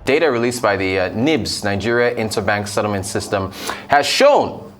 Data released by the NIBS, Nigeria Interbank Settlement System, has shown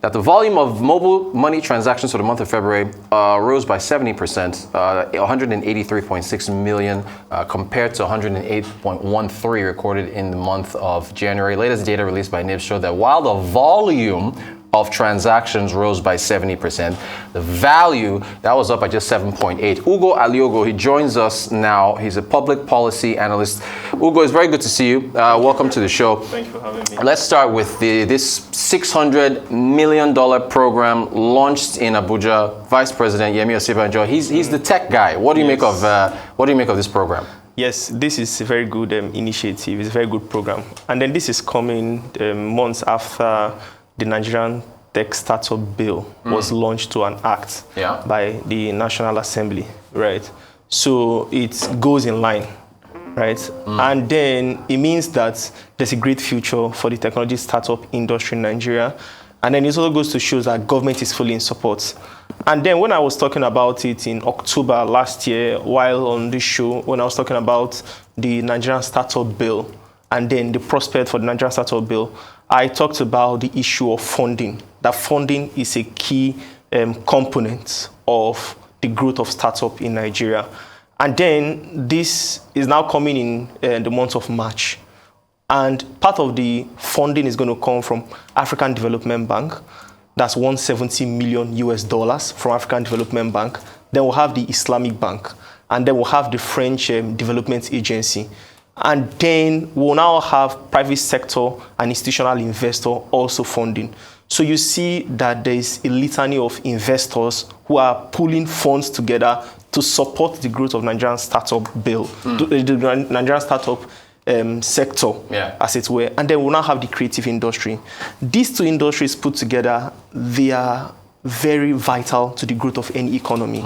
that the volume of mobile money transactions for the month of February rose by 70%, 183.6 million compared to 108.13 recorded in the month of January. Latest data released by NIBS showed that while the volume of transactions rose by 70%, the value, that was up by just 7.8. Ugo Aliogo, he joins us now. He's a public policy analyst. Ugo, it's very good to see you. Welcome to the show. Thank you for having me. Let's start with this $600 million program launched in Abuja. Vice President Yemi Osinbajo, he's the tech guy. What do you make of this program? Yes, this is a very good initiative. It's a very good program. And then this is coming months after the Nigerian Tech Startup Bill was launched to an act by the National Assembly, right? So it goes in line, right? And then it means that there's a great future for the technology startup industry in Nigeria. And then it also goes to show that government is fully in support. And then when I was talking about it in October last year, while on this show, when I was talking about the Nigerian Startup Bill and then the prospect for the Nigerian Startup Bill, I talked about the issue of funding. That funding is a key component of the growth of startup in Nigeria. And then this is now coming in the month of March. And part of the funding is going to come from African Development Bank. That's $170 million from African Development Bank. Then we'll have the Islamic Bank. And then we'll have the French Development Agency. And then we'll now have private sector and institutional investor also funding. So you see that there is a litany of investors who are pulling funds together to support the growth of Nigerian startup bill, the Nigerian startup sector, as it were. And then we'll now have the creative industry. These two industries put together, they are very vital to the growth of any economy.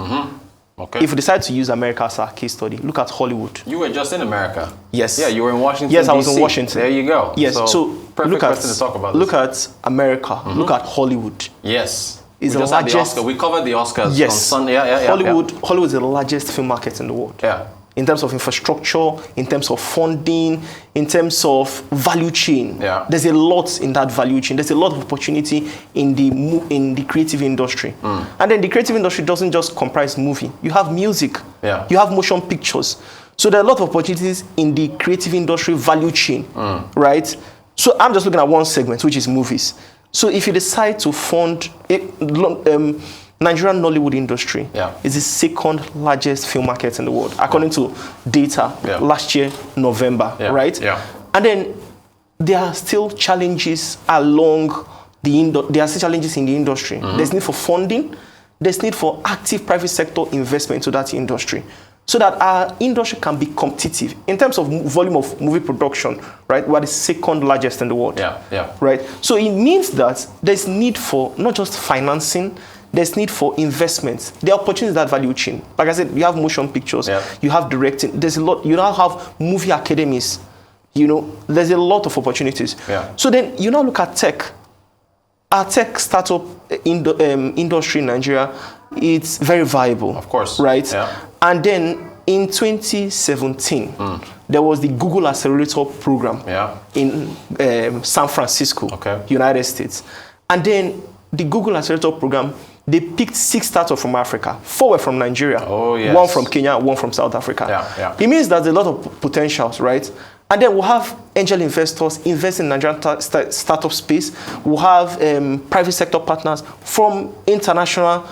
Okay. If we decide to use America as our case study, look at Hollywood. You were just in America. Yes. Yeah, you were in Washington, yes, I was DC. in Washington. There you go. Yes, so perfect question to talk about. Look at America. Look at Hollywood. Yes. It's the largest. We covered the Oscars yes. on Sunday. Yeah. Hollywood is the largest film market in the world. Yeah. In terms of infrastructure, in terms of funding, in terms of value chain. Yeah. There's a lot in that value chain. There's a lot of opportunity in the creative industry. And then the creative industry doesn't just comprise movie. You have music. Yeah. You have motion pictures. So there are a lot of opportunities in the creative industry value chain, right? So I'm just looking at one segment, which is movies. So if you decide to fund Nigerian Nollywood industry is the second largest film market in the world, according to data last year, November, right? Yeah. And then there are still challenges along there are still challenges in the industry. There's need for funding. There's need for active private sector investment into that industry so that our industry can be competitive. In terms of volume of movie production, right, we're the second largest in the world. Right? So it means that there's need for not just financing, there's need for investments. There are opportunities in that value chain. Like I said, you have motion pictures, you have directing, there's a lot, you now have movie academies, there's a lot of opportunities. So then you now look at tech. Our tech startup industry in Nigeria, it's very viable. Of course. Right? And then in 2017, there was the Google Accelerator program in San Francisco, United States. And then the Google Accelerator program, they picked 6 startups from Africa. 4 were from Nigeria, 1 from Kenya, 1 from South Africa. It means that there's a lot of potentials, right? And then we'll have angel investors invest in Nigerian startup space. We'll have private sector partners from international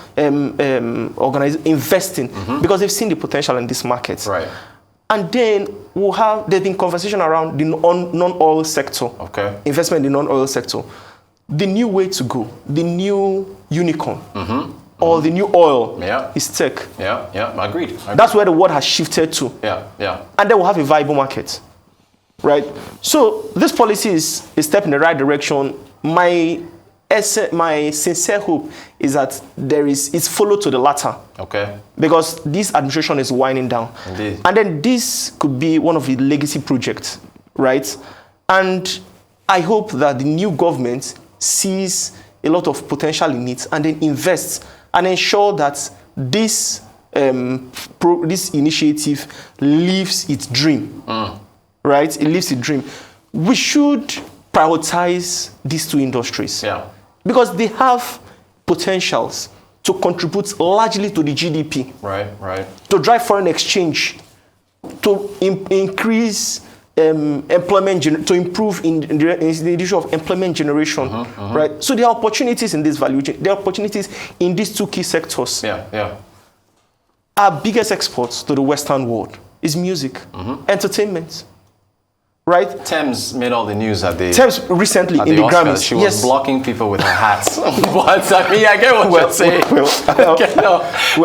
organizations investing because they've seen the potential in this market. Right. And then there's been conversation around the non-oil sector, investment in the non-oil sector. The new way to go, the new unicorn, or the new oil is tech. Agreed. That's where the world has shifted to. And then we'll have a viable market. Right? So this policy is a step in the right direction. My sincere hope is that it's followed to the latter. Because this administration is winding down. Indeed. And then this could be one of the legacy projects, right? And I hope that the new government sees a lot of potential in it and then invests and ensure that this initiative lives its dream. right? It lives a dream. We should prioritize these two industries. Yeah. Because they have potentials to contribute largely to the GDP. Right. To drive foreign exchange, to increase employment, to improve in the issue of employment generation, right? So there are opportunities in this value chain. There are opportunities in these two key sectors. Yeah. Our biggest exports to the Western world is music, entertainment, right? Thames made all the news at the Thames recently in the Grammys. She was blocking people with her hats. But I mean, I get what you're saying.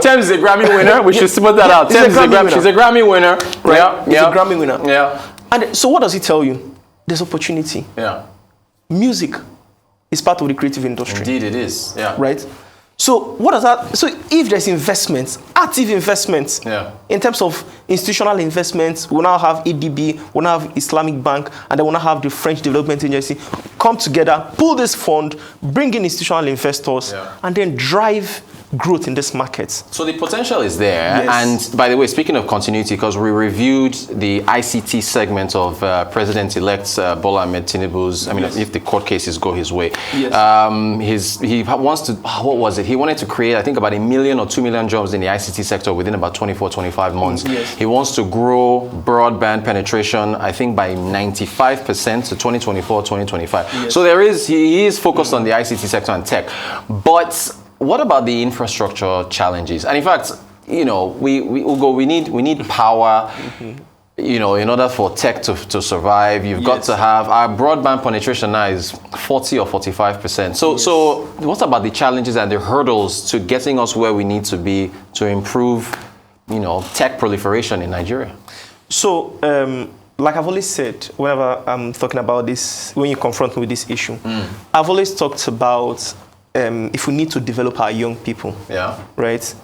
Thames is a Grammy winner. We should put that out. Thames she's a Grammy winner. Right? She's a Grammy winner. Yeah. And so what does it tell you? There's opportunity. Yeah. Music is part of the creative industry. Indeed it is. Yeah. Right? So what does that, so if there's investments, active investments, in terms of institutional investments, we'll now have ADB, we'll now have Islamic Bank, and then we'll now have the French Development Agency come together, pull this fund, bring in institutional investors, and then drive growth in this market. So the potential is there. Yes. And by the way, speaking of continuity, because we reviewed the ICT segment of President-elect Bola Ahmed Tinubu's, I mean, if the court cases go his way, he wants to, what was it? He wanted to create, I think, about 1 million or 2 million jobs in the ICT sector within about 24, 25 months. He wants to grow broadband penetration, I think, by 95% to 2024, 2025. So he is focused on the ICT sector and tech. But what about the infrastructure challenges? And in fact, you know, we need power, you know, in order for tech to survive. You've got to have, our broadband penetration now is 40 or 45%. So what about the challenges and the hurdles to getting us where we need to be to improve, you know, tech proliferation in Nigeria? So, like I've always said, whenever I'm talking about this, when you confront me with this issue, I've always talked about if we need to develop our young people, right?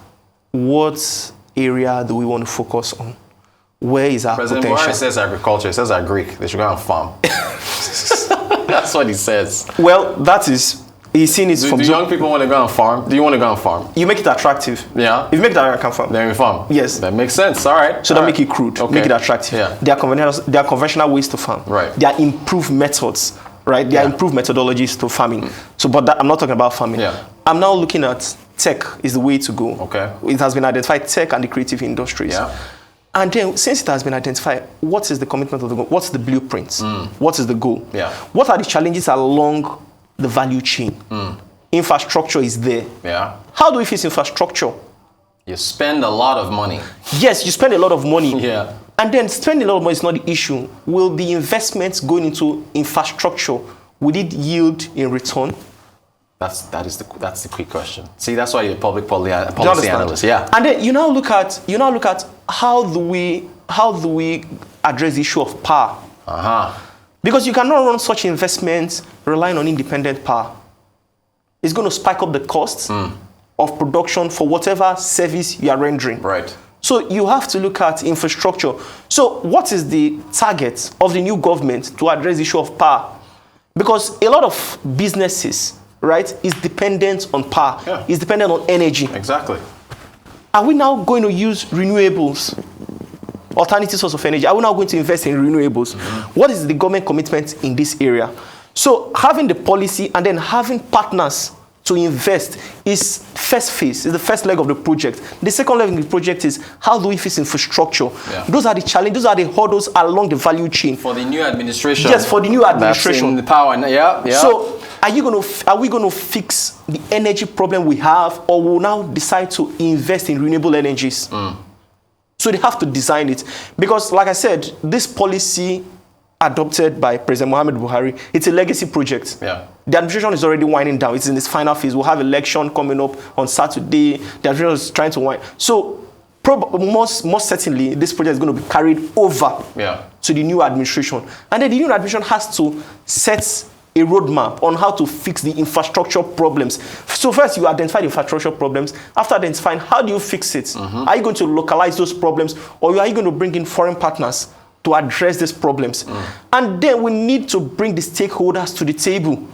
What area do we want to focus on? Where is our President potential? Buhari says agriculture. He says Greek. They should go and farm. That's what he says. Well, that is, he's seen it from... Do young people want to go and farm? Do you want to go and farm? You make it attractive. Yeah. If you make it attractive, I can farm. Then we farm. Yes. That makes sense. All right. So don't make it crude. Okay. Make it attractive. Yeah. There are conventional ways to farm. Right. There are improved methods. Right? There are improved methodologies to farming. So, but I'm not talking about farming. Yeah. I'm now looking at tech is the way to go. Okay. It has been identified, tech and the creative industries. Yeah. And then, since it has been identified, what is the commitment of the goal? What's the blueprint? What is the goal? Yeah. What are the challenges along the value chain? Infrastructure is there. Yeah. How do we fix infrastructure? You spend a lot of money. Yes, you spend a lot of money. Yeah. And then spending a lot of money is not the issue. Will the investments going into infrastructure, will it yield in return? That's the quick question. See, that's why you're a public policy analyst. Yeah. And then you now look at how do we address the issue of power? Because you cannot run such investments relying on independent power. It's going to spike up the costs of production for whatever service you are rendering. Right. So you have to look at infrastructure. So what is the target of the new government to address the issue of power? Because a lot of businesses, right, is dependent on power, is dependent on energy. Exactly. Are we now going to use renewables, alternative source of energy? Are we now going to invest in renewables? What is the government commitment in this area? So having the policy and then having partners to invest is first phase, is the first leg of the project. The second leg of the project is how do we fix infrastructure? Those are the challenges, those are the hurdles along the value chain. For the new administration. Yes, for the new administration. That's in the power. Yeah. So are we going to fix the energy problem we have, or will now decide to invest in renewable energies? So they have to design it. Because like I said, this policy adopted by President Muhammadu Buhari, it's a legacy project. Yeah. The administration is already winding down. It's in its final phase. We'll have election coming up on Saturday. The administration is trying to wind. So most certainly, this project is going to be carried over to the new administration. And then the new administration has to set a roadmap on how to fix the infrastructure problems. So first, you identify the infrastructure problems. After identifying, how do you fix it? Are you going to localize those problems, or are you going to bring in foreign partners to address these problems? And then we need to bring the stakeholders to the table.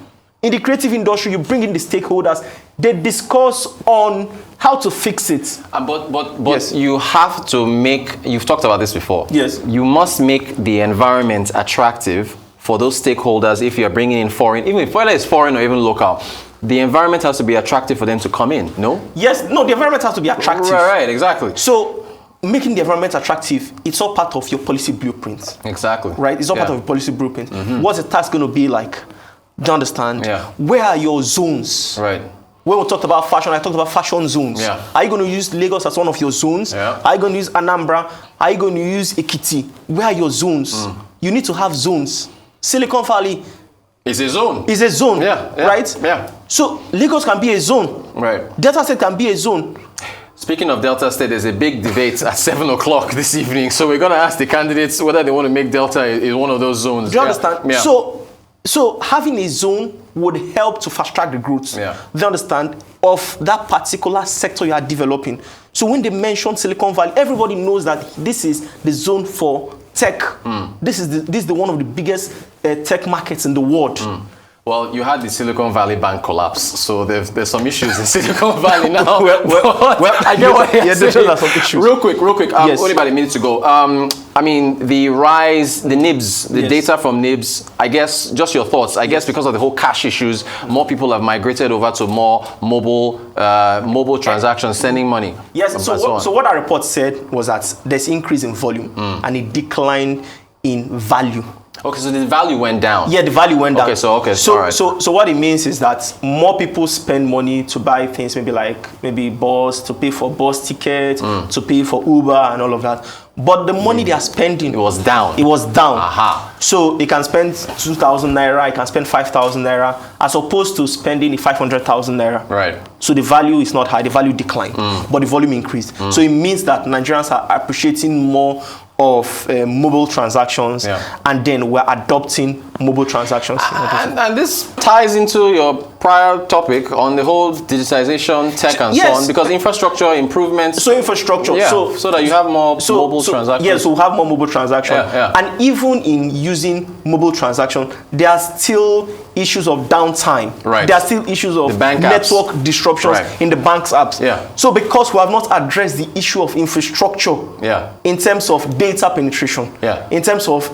In the creative industry, you bring in the stakeholders, they discuss on how to fix it. But yes. You have to make, you've talked about this before. Yes. You must make the environment attractive for those stakeholders if you're bringing in foreign, even if whether it's foreign or even local. The environment has to be attractive for them to come in, no? Yes, no, the environment has to be attractive. Right, exactly. So, making the environment attractive, it's all part of your policy blueprint. Exactly. Right? It's all part of your policy blueprint. What's the task going to be like? Do you understand? Yeah. Where are your zones? Right. When we talked about fashion, I talked about fashion zones. Yeah. Are you going to use Lagos as one of your zones? Yeah. Are you going to use Anambra? Are you going to use Ekiti? Where are your zones? You need to have zones. Silicon Valley is a zone. Is a zone. Yeah. Right? Yeah. So Lagos can be a zone. Right. Delta State can be a zone. Speaking of Delta State, there's a big debate at 7 o'clock this evening. So we're going to ask the candidates whether they want to make Delta in one of those zones. Do you understand? Yeah. So having a zone would help to fast track the growth. Yeah. Do you understand? Of that particular sector you are developing. So when they mention Silicon Valley, everybody knows that this is the zone for tech. This is the one of the biggest tech markets in the world. Well, you had the Silicon Valley Bank collapse, so there's some issues in Silicon Valley now. well, I get what you're saying. There are some issues. Real quick. Yes. Only about a minute to go. I mean, the rise, the NIBS, the data from NIBS, I guess, just your thoughts. I guess because of the whole cash issues, more people have migrated over to more mobile transactions, sending money. Yes, so what our report said was that there's increase in volume and a decline in value. Okay, so the value went down. Yeah, the value went down. So all right. So what it means is that more people spend money to buy things, maybe bus, to pay for bus tickets, to pay for Uber and all of that. But the money they are spending, it was down. Aha. So they can spend 2,000 naira, you can spend 5,000 naira, as opposed to spending 500,000 naira. Right. So the value is not high, the value declined, but the volume increased. So it means that Nigerians are appreciating more of mobile transactions, and then we're adopting mobile transactions. And this ties into your prior topic on the whole digitization, tech, and so on, because infrastructure improvements. So infrastructure, so that you have more mobile transactions. Yes, we'll have more mobile transactions. And even in using mobile transaction, there are still issues of downtime. Right. There are still issues of network disruptions in the bank's apps. So because we have not addressed the issue of infrastructure in terms of data penetration, in terms of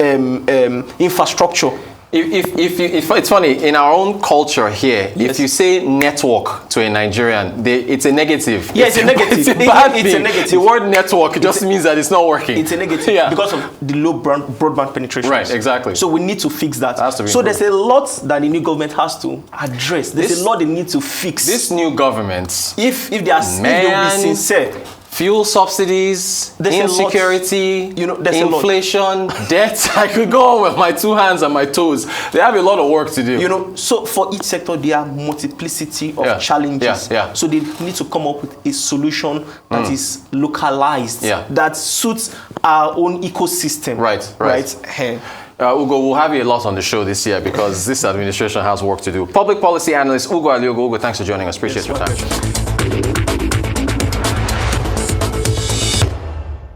infrastructure. If it's funny, in our own culture here, if you say network to a Nigerian, it's a negative. Yeah, it's a negative. It's a bad thing. The word network just means that it's not working. It's a negative because of the low broadband penetration. Right, exactly. So we need to fix that. So improved. There's a lot that the new government has to address. There's a lot they need to fix. This new government, if they will be sincere. Fuel subsidies, insecurity, inflation, debt. I could go on with my two hands and my toes. They have a lot of work to do. So for each sector, there are multiplicity of challenges. So they need to come up with a solution that is localized, that suits our own ecosystem. Right. Ugo, we'll have you a lot on the show this year because this administration has work to do. Public policy analyst Ugo Aliogo. Ugo, thanks for joining us. Appreciate your time.